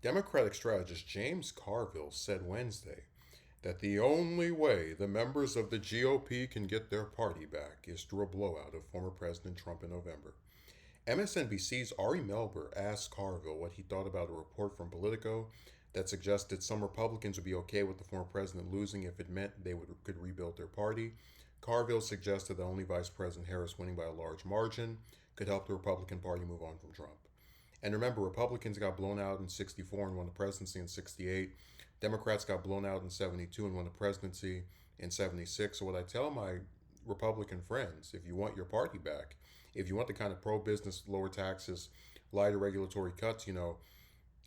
Democratic strategist James Carville said Wednesday that the only way the members of the GOP can get their party back is through a blowout of former President Trump in November. MSNBC's Ari Melber asked Carville what he thought about a report from Politico that suggested some Republicans would be okay with the former president losing if it meant could rebuild their party. Carville suggested that only Vice President Harris winning by a large margin could help the Republican Party move on from Trump. And remember, Republicans got blown out in 64 and won the presidency in 68. Democrats got blown out in 72 and won the presidency in 76. So, what I tell my Republican friends, if you want your party back, if you want the kind of pro business, lower taxes, lighter regulatory cuts,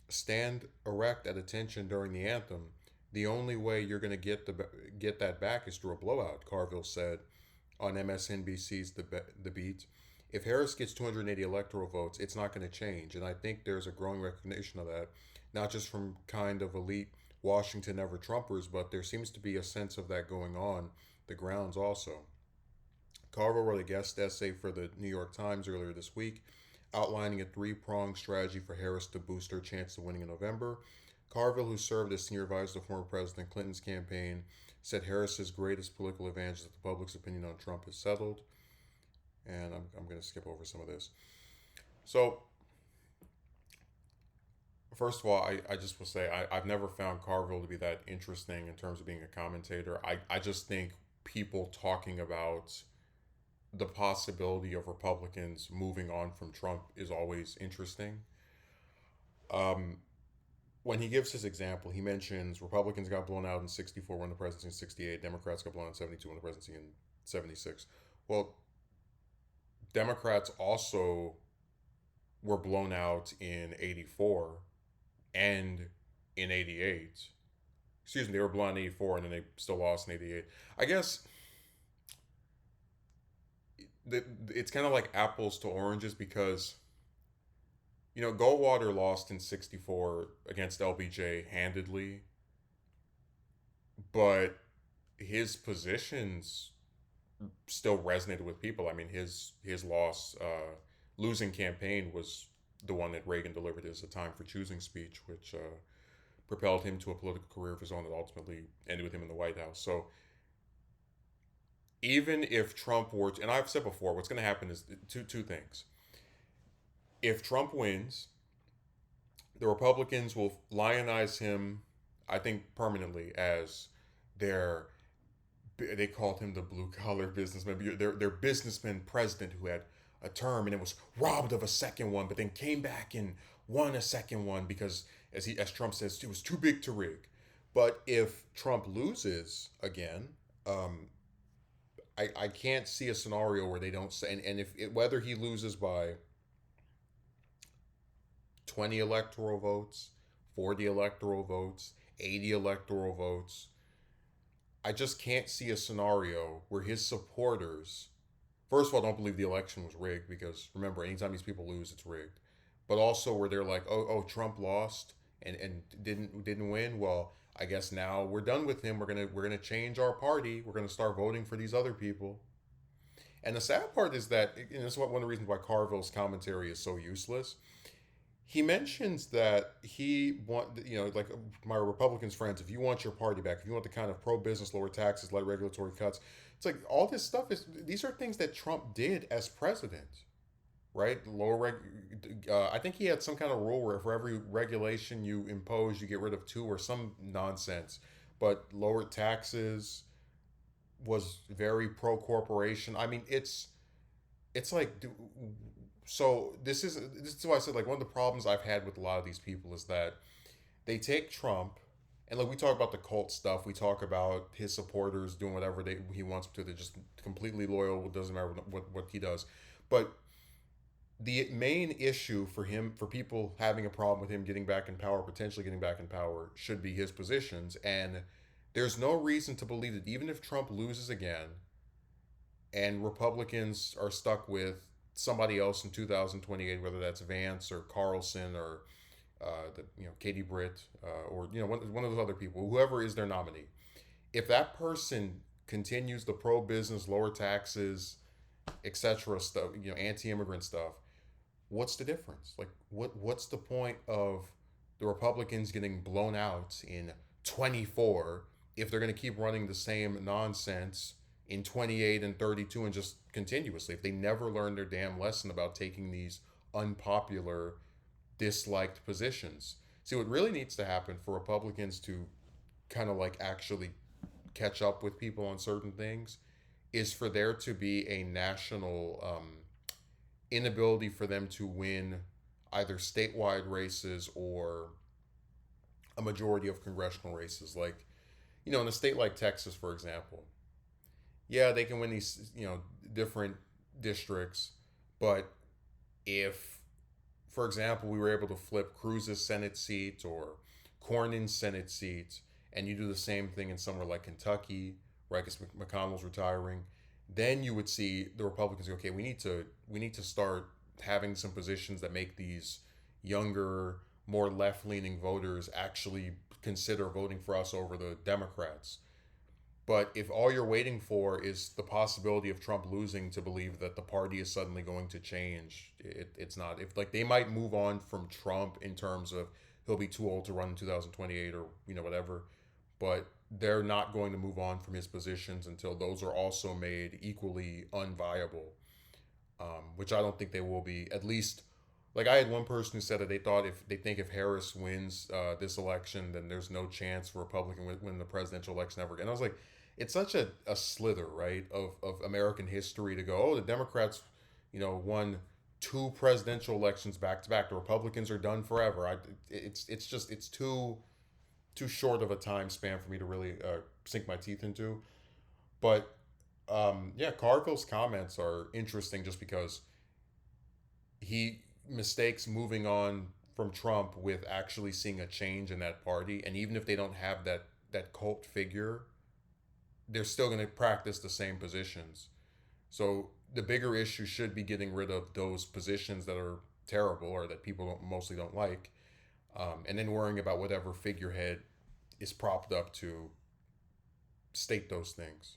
stand erect at attention during the anthem. The only way you're going to get that back is through a blowout, Carville said on MSNBC's The Beat. If Harris gets 280 electoral votes, it's not going to change. And I think there's a growing recognition of that, not just from kind of elite Washington ever Trumpers, but there seems to be a sense of that going on the grounds also. Carville wrote a guest essay for the New York Times earlier this week, outlining a three-pronged strategy for Harris to boost her chance of winning in November. Carville, who served as senior advisor to former President Clinton's campaign, said Harris's greatest political advantage is that the public's opinion on Trump is settled. And I'm going to skip over some of this. So, first of all, I just will say I've never found Carville to be that interesting in terms of being a commentator. I just think people talking about the possibility of Republicans moving on from Trump is always interesting. Um, when he gives his example, he mentions Republicans got blown out in 64, won the presidency in 68. Democrats got blown out in 72, won the presidency in 76. Well, Democrats also were blown out in 84 and in 88. Excuse me, they were blown out in 84 and then they still lost in 88. I guess it's kind of like apples to oranges because, Goldwater lost in 64 against LBJ handedly, but his positions still resonated with people. I mean, his loss, losing campaign was the one that Reagan delivered as a time for choosing speech, which propelled him to a political career of his own that ultimately ended with him in the White House. So even if Trump were to, and I've said before, what's going to happen is two things. If Trump wins, the Republicans will lionize him, I think, permanently as their, they called him the blue collar businessman, their businessman president who had a term and it was robbed of a second one, but then came back and won a second one because, as Trump says, it was too big to rig. But if Trump loses again, I can't see a scenario where they don't say, and if whether he loses by 20 electoral votes, 40 electoral votes, 80 electoral votes, I just can't see a scenario where his supporters, first of all, don't believe the election was rigged because remember, anytime these people lose, it's rigged. But also where they're like, oh, Trump lost and didn't win. Well, I guess now we're done with him. We're gonna change our party. We're gonna start voting for these other people. And the sad part is that, and this is one of the reasons why Carville's commentary is so useless. He mentions that he want, like my Republicans friends, if you want your party back, if you want the kind of pro-business, lower taxes, light regulatory cuts, it's like all this stuff these are things that Trump did as president, right? I think he had some kind of rule where for every regulation you impose, you get rid of two or some nonsense. But lower taxes was very pro corporation. I mean, it's like so this is why I said like one of the problems I've had with a lot of these people is that they take Trump and like we talk about the cult stuff, we talk about his supporters doing whatever he wants to. They're just completely loyal. It doesn't matter what he does. But the main issue for him, for people having a problem with him getting back in power, potentially getting back in power, should be his positions. And there's no reason to believe that even if Trump loses again, and Republicans are stuck with somebody else in 2028, whether that's Vance or Carlson or Katie Britt or one of those other people, whoever is their nominee. If that person continues the pro business, lower taxes, etc. stuff, anti-immigrant stuff, what's the difference? Like, what's the point of the Republicans getting blown out in 24 if they're going to keep running the same nonsense in 28 and 32 and just continuously. If they never learn their damn lesson about taking these unpopular, disliked positions. See, what really needs to happen for Republicans to kind of like actually catch up with people on certain things is for there to be a national inability for them to win either statewide races or a majority of congressional races. Like, in a state like Texas, for example, yeah, they can win these, different districts, but if, for example, we were able to flip Cruz's Senate seat or Cornyn's Senate seat, and you do the same thing in somewhere like Kentucky, right? Because McConnell's retiring, then you would see the Republicans go, okay, we need to start having some positions that make these younger, more left leaning voters actually consider voting for us over the Democrats. But if all you're waiting for is the possibility of Trump losing to believe that the party is suddenly going to change, it's not. If like they might move on from Trump in terms of he'll be too old to run in 2028 or whatever, but they're not going to move on from his positions until those are also made equally unviable, which I don't think they will be. At least, like I had one person who said that they think if Harris wins this election, then there's no chance for Republican win the presidential election ever again. I was like, it's such a slither, right, of American history to go, oh, the Democrats, won two presidential elections back to back. The Republicans are done forever. It's too short of a time span for me to really sink my teeth into. But yeah, Carville's comments are interesting just because he mistakes moving on from Trump with actually seeing a change in that party. And even if they don't have that cult figure, they're still going to practice the same positions. So the bigger issue should be getting rid of those positions that are terrible or that people mostly don't like, and then worrying about whatever figurehead is propped up to state those things.